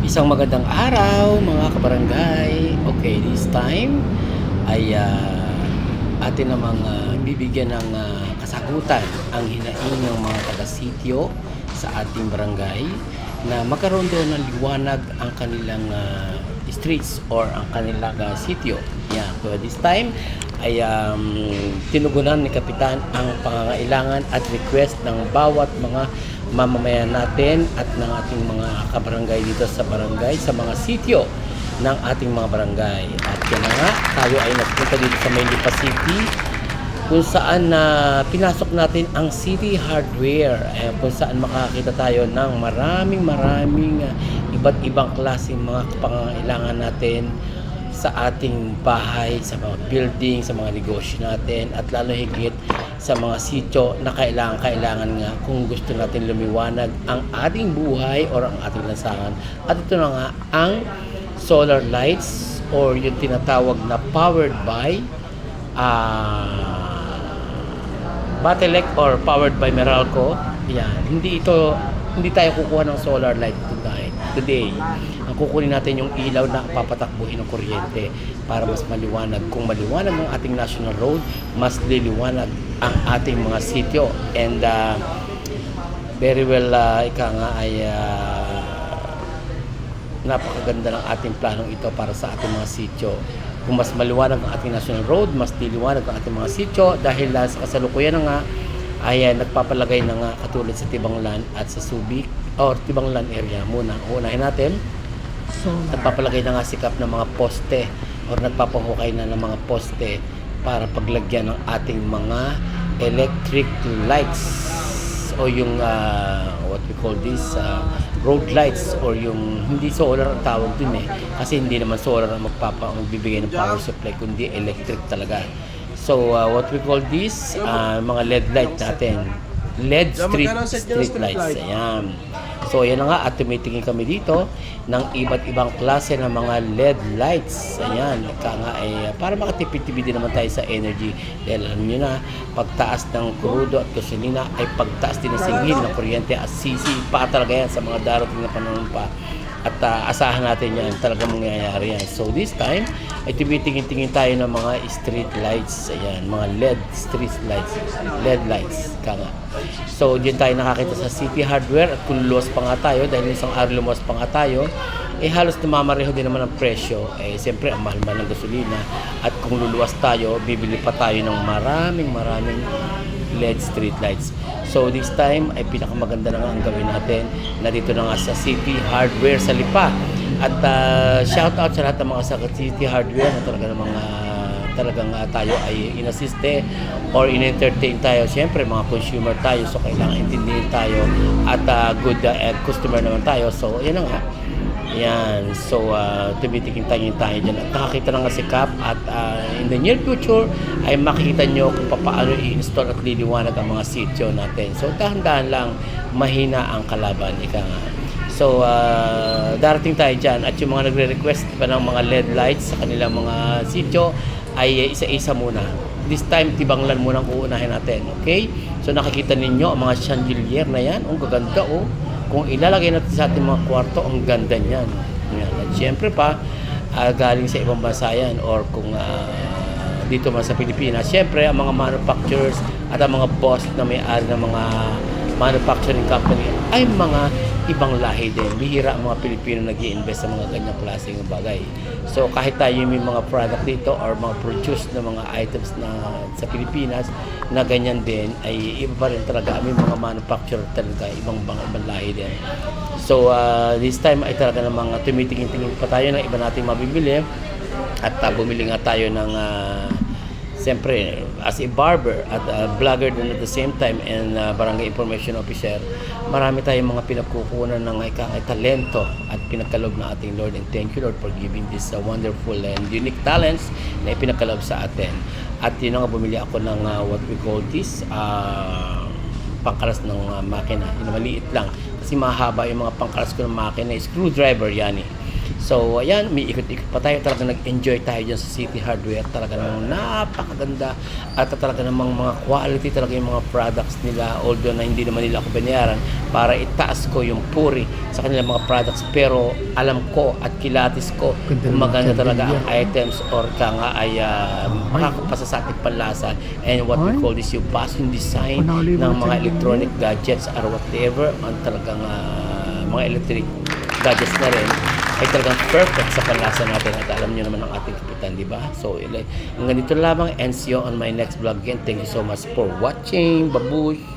Isang magandang araw mga kabarangay. Okay, this time ay atin namang bibigyan ng kasagutan ang hinaing ng mga taga-sityo sa ating barangay na magkaroon doon ng liwanag ang kanilang streets or ang kanilang sityo. Yeah, so this time ay tinugunan ni Kapitan ang pangangailangan at request ng bawat mga mamamayan natin at ng ating mga kabarangay dito sa barangay, sa mga sityo ng ating mga barangay. At yan na nga, tayo ay nagpunta dito sa Maynila City kung saan pinasok natin ang City Hardware, kung saan makakita tayo ng maraming iba't ibang klaseng mga pangangailangan natin sa ating bahay, sa mga building, sa mga negosyo natin, at lalo higit sa mga sityo na kailangan nga kung gusto natin lumiwanag ang ating buhay or ang ating lansangan. At ito na nga ang solar lights or yung tinatawag na powered by Battelec or powered by Meralco. Yan. Hindi tayo kukuha ng solar light today. Ang kukunin natin yung ilaw na papatakbuhin ng kuryente para mas maliwanag. Kung maliwanag ang ating national road, mas liliwanag ang ating mga sityo. And very well, ika nga ay napakaganda ng ating planong ito para sa ating mga sityo. Kung mas maliwanag ang ating national road, mas liliwanag ang ating mga sityo dahil sa kasalukuyan na nga ay nagpapalagay na nga katulad sa Tibanglan at sa Subic or Tibanglan area muna. Unahin natin, nagpapalagay na nga sikap ng mga poste or nagpapahukay na ng mga poste para paglagyan ng ating mga electric lights o yung what we call this road lights or yung hindi solar ang tawag dun kasi hindi naman solar ang magbibigay ng power supply kundi electric talaga. So what we call this mga LED light natin, LED street lights. Ayan. So yan na nga, at tumitingin kami dito ng iba't ibang klase ng mga LED lights. Ayan, para makatipid-tipid din naman tayo sa energy. Dahil alam nyo na, pagtaas ng krudo at gasolina ay pagtaas din ng singhil ng kuryente at sisipa talaga yan sa mga darating na panahon pa. At asahan natin yan, talagang mangyayari yan. So this time, ay tumitingin-tingin tayo ng mga street lights. Ayan, mga LED street lights. LED lights, kanga. So diyan tayo nakakita sa City Hardware at kung luluwas pa nga tayo, dahil isang araw lumuwas pa nga tayo, halos namamareho din naman ang presyo. Siyempre, ang mahal-mahal ng gasolina. At kung luluwas tayo, bibili pa tayo ng maraming LED street lights. So this time ay pinakamaganda na nga ang gawin natin na dito na nga sa City Hardware sa Lipa. At shout out sa lahat ng mga sa City Hardware na talagang tayo ay inassiste or in-entertain tayo. Siyempre mga consumer tayo, so kailangan intindihin tayo at good customer naman tayo. So yan na nga. Yan. So, tumitingin tayo dyan. At nakakita na nga si Cap. At in the near future, ay makikita nyo kung paano i-install at liliwanag ang mga sityo natin. So, dahan-dahan lang, mahina ang kalaban. Ika nga. So, darating tayo dyan. At yung mga nagre-request pa ng mga LED lights sa kanilang mga sityo, ay isa-isa muna. This time, Tibanglan muna ang uunahin natin. Okay? So, nakikita ninyo ang mga chandelier na yan. Ang gaganda, oh. Kung ilalagay natin sa ating mga kwarto, ang ganda niyan. At siyempre pa, galing sa ibang bansa yan or kung dito man sa Pilipinas, siyempre ang mga manufacturers at ang mga boss na may-ari ng mga manufacturing company ay mga ibang lahi din. Bihira ang mga Pilipino nag-i-invest sa mga ganyang klaseng bagay. So kahit tayo may mga product dito or mga produce na mga items na sa Pilipinas na ganyan din, ay iba pa rin talaga. May mga manufacturer talaga, ibang lahi din. So this time ay talaga namang tumitingin-tingin pa tayo ng iba nating mabibili at bumili nga tayo ng siyempre, as a barber at a vlogger din at the same time and barangay information officer, marami tayong mga pinagkukunan ng talento at pinagkaloob na ating Lord. And thank you, Lord, for giving this wonderful and unique talents na ipinagkaloob sa atin. At yun nga, bumili ako ng what we call this, pangkalas ng makina. Yun, maliit lang. Kasi mahaba yung mga pangkalas ko ng makina. Screwdriver, yan eh. So, ayan, may ikot-ikot pa tayo. Talagang nag-enjoy tayo dyan sa City Hardware. Talaga namang napakaganda. At talaga namang mga quality talaga yung mga products nila. Although na hindi naman nila ako binayaran para itaas ko yung puri sa kanilang mga products. Pero alam ko at kilatis ko Ganda kung ng maganda mga talaga ang chandelier. items or nga ay makakapasa sa ating panlasa. And what we Ay. call this yung fashion design Panalo yung ng mga mga chandelier. electronic gadgets or whatever. Ang talagang mga electric gadgets na rin ay talagang perfect sa panlasa natin at alam nyo naman ang ating kapitan, di ba? So, hanggang dito lamang and see you on my next vlog again. Thank you so much for watching. Babush!